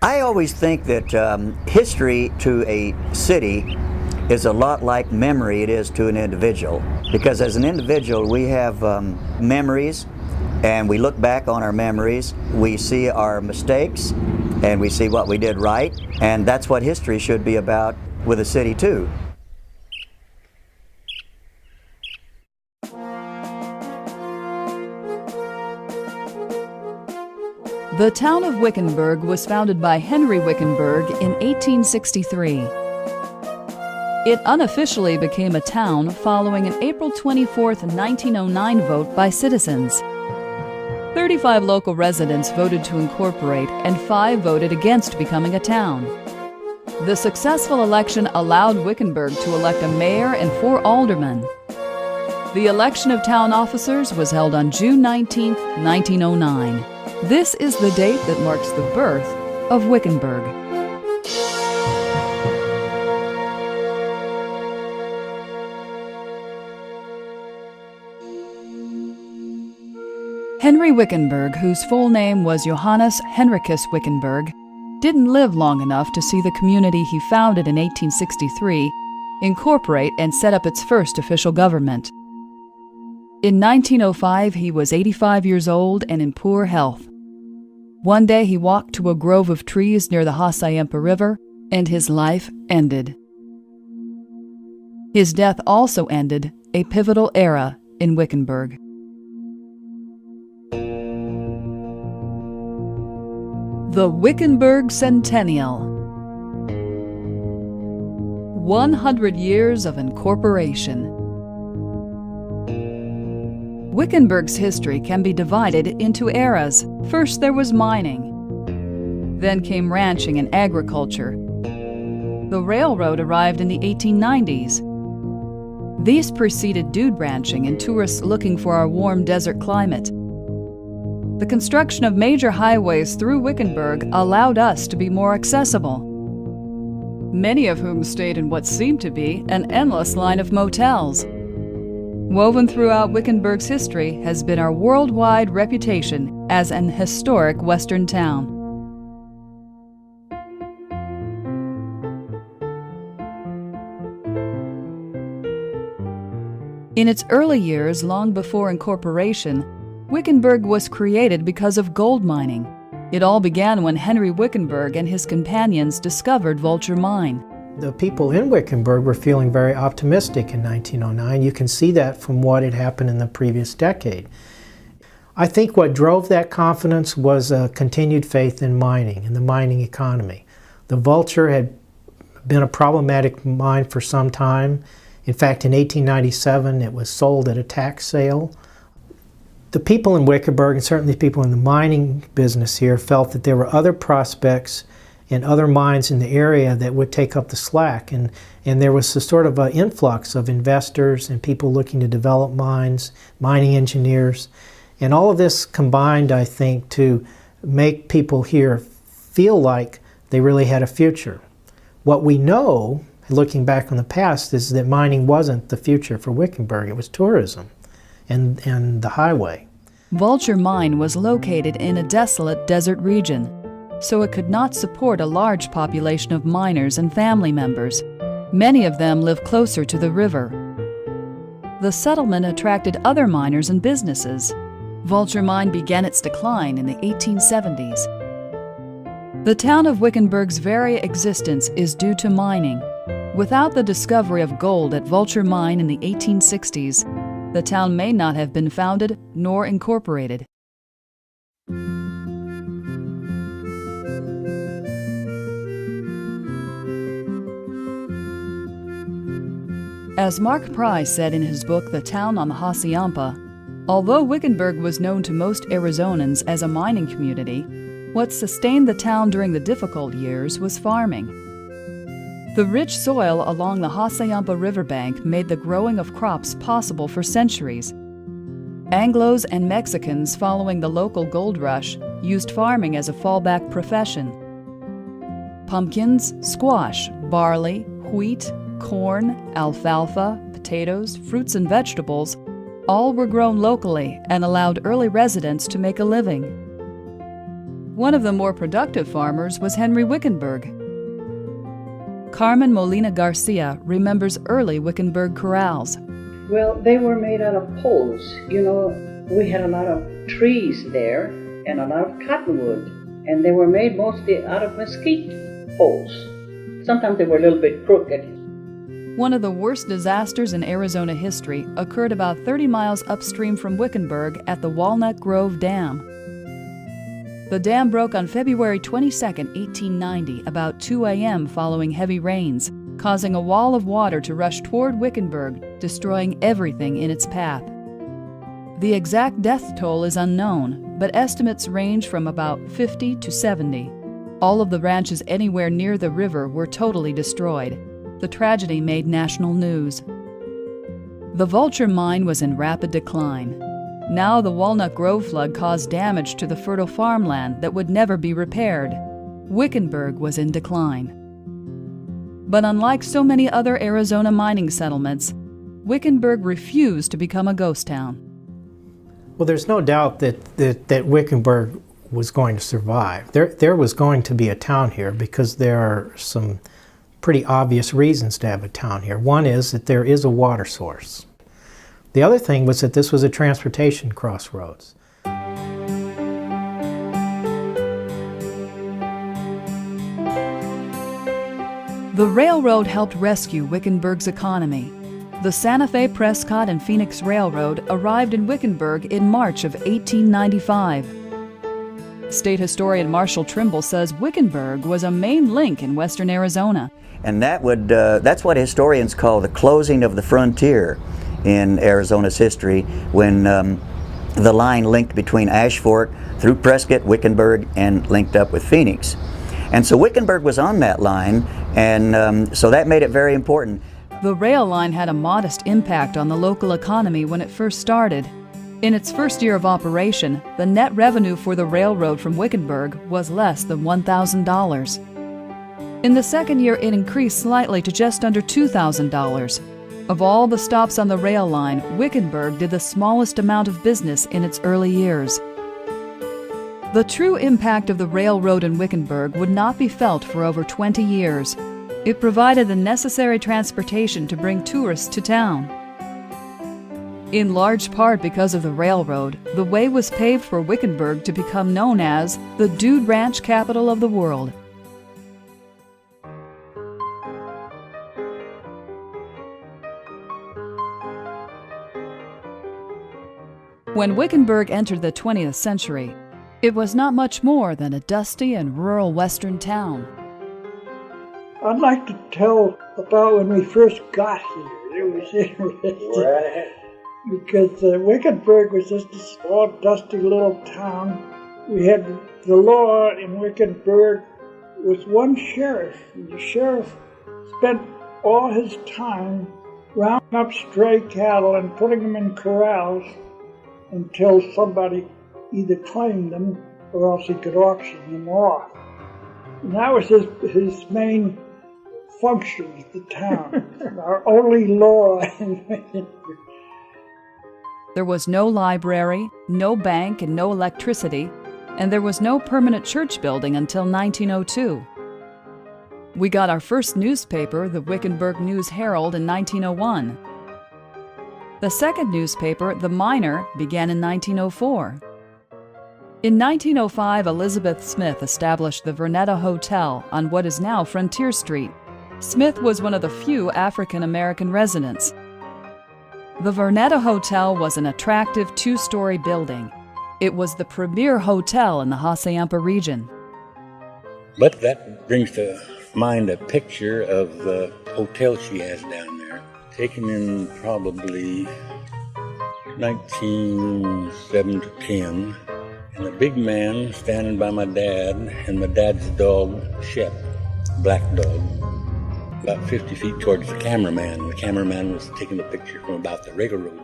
I always think that history to a city is a lot like memory it is to an individual. Because as an individual, we have memories, and we look back on our memories, we see our mistakes, and we see what we did right, and that's what history should be about with a city too. The town of Wickenburg was founded by Henry Wickenburg in 1863. It unofficially became a town following an April 24, 1909 vote by citizens. 35 local residents voted to incorporate, and 5 voted against becoming a town. The successful election allowed Wickenburg to elect a mayor and 4 aldermen. The election of town officers was held on June 19, 1909. This is the date that marks the birth of Wickenburg. Henry Wickenburg, whose full name was Johannes Henricus Wickenburg, didn't live long enough to see the community he founded in 1863 incorporate and set up its first official government. In 1905, he was 85 years old and in poor health. One day he walked to a grove of trees near the Hassayampa River, and his life ended. His death also ended a pivotal era in Wickenburg. The Wickenburg Centennial. 100 years of incorporation. Wickenburg's history can be divided into eras. First there was mining. Then came ranching and agriculture. The railroad arrived in the 1890s. These preceded dude ranching and tourists looking for our warm desert climate. The construction of major highways through Wickenburg allowed us to be more accessible, many of whom stayed in what seemed to be an endless line of motels. Woven throughout Wickenburg's history has been our worldwide reputation as an historic Western town. In its early years, long before incorporation, Wickenburg was created because of gold mining. It all began when Henry Wickenburg and his companions discovered Vulture Mine. The people in Wickenburg were feeling very optimistic in 1909. You can see that from what had happened in the previous decade. I think what drove that confidence was a continued faith in mining and the mining economy. The Vulture had been a problematic mine for some time. In fact, in 1897, it was sold at a tax sale. The people in Wickenburg, and certainly people in the mining business here, felt that there were other prospects and other mines in the area that would take up the slack. And there was a sort of an influx of investors and people looking to develop mines, mining engineers. And all of this combined, I think, to make people here feel like they really had a future. What we know, looking back on the past, is that mining wasn't the future for Wickenburg. It was tourism and the highway. Vulture Mine was located in a desolate desert region, so it could not support a large population of miners and family members. Many of them lived closer to the river. The settlement attracted other miners and businesses. Vulture Mine began its decline in the 1870s. The town of Wickenburg's very existence is due to mining. Without the discovery of gold at Vulture Mine in the 1860s, the town may not have been founded nor incorporated. As Mark Price said in his book The Town on the Hassayampa, although Wickenburg was known to most Arizonans as a mining community, what sustained the town during the difficult years was farming. The rich soil along the Hassayampa riverbank made the growing of crops possible for centuries. Anglos and Mexicans following the local gold rush used farming as a fallback profession. Pumpkins, squash, barley, wheat, corn, alfalfa, potatoes, fruits and vegetables all were grown locally and allowed early residents to make a living. One of the more productive farmers was Henry Wickenburg. Carmen Molina Garcia remembers early Wickenburg corrals. Well, they were made out of poles. You know, we had a lot of trees there and a lot of cottonwood, and they were made mostly out of mesquite poles. Sometimes they were a little bit crooked. One of the worst disasters in Arizona history occurred about 30 miles upstream from Wickenburg at the Walnut Grove Dam. The dam broke on February 22, 1890, about 2 a.m. following heavy rains, causing a wall of water to rush toward Wickenburg, destroying everything in its path. The exact death toll is unknown, but estimates range from about 50 to 70. All of the ranches anywhere near the river were totally destroyed. The tragedy made national news. The Vulture mine was in rapid decline. Now the Walnut Grove flood caused damage to the fertile farmland that would never be repaired. Wickenburg was in decline. But unlike so many other Arizona mining settlements, Wickenburg refused to become a ghost town. Well, there's no doubt that Wickenburg was going to survive. There was going to be a town here because there are some pretty obvious reasons to have a town here. One is that there is a water source. The other thing was that this was a transportation crossroads. The railroad helped rescue Wickenburg's economy. The Santa Fe, Prescott, and Phoenix Railroad arrived in Wickenburg in March of 1895. State historian Marshall Trimble says Wickenburg was a main link in western Arizona. And that's what historians call the closing of the frontier in Arizona's history, when the line linked between Ash Fork through Prescott, Wickenburg, and linked up with Phoenix. And so Wickenburg was on that line, and so that made it very important. The rail line had a modest impact on the local economy when it first started. In its first year of operation, the net revenue for the railroad from Wickenburg was less than $1,000. In the second year, it increased slightly to just under $2,000. Of all the stops on the rail line, Wickenburg did the smallest amount of business in its early years. The true impact of the railroad in Wickenburg would not be felt for over 20 years. It provided the necessary transportation to bring tourists to town. In large part because of the railroad, the way was paved for Wickenburg to become known as the Dude Ranch capital of the world. When Wickenburg entered the 20th century, it was not much more than a dusty and rural western town. I'd like to tell about when we first got here. It was interesting because Wickenburg was just a small, dusty little town. We had the law in Wickenburg was one sheriff, and the sheriff spent all his time rounding up stray cattle and putting them in corrals until somebody either claimed them or else he could auction them off. And that was his main function at the town, our only law. There was no library, no bank, and no electricity, and there was no permanent church building until 1902. We got our first newspaper, the Wickenburg News Herald, in 1901. The second newspaper, The Miner, began in 1904. In 1905, Elizabeth Smith established the Vernetta Hotel on what is now Frontier Street. Smith was one of the few African-American residents. The Vernetta Hotel was an attractive two-story building. It was the premier hotel in the Hassayampa region. But that brings to mind a picture of the hotel she has down there, taken in probably 1907 to 10, and a big man standing by my dad and my dad's dog, Shep, black dog, about 50 feet towards the cameraman. The cameraman was taking the picture from about the railroad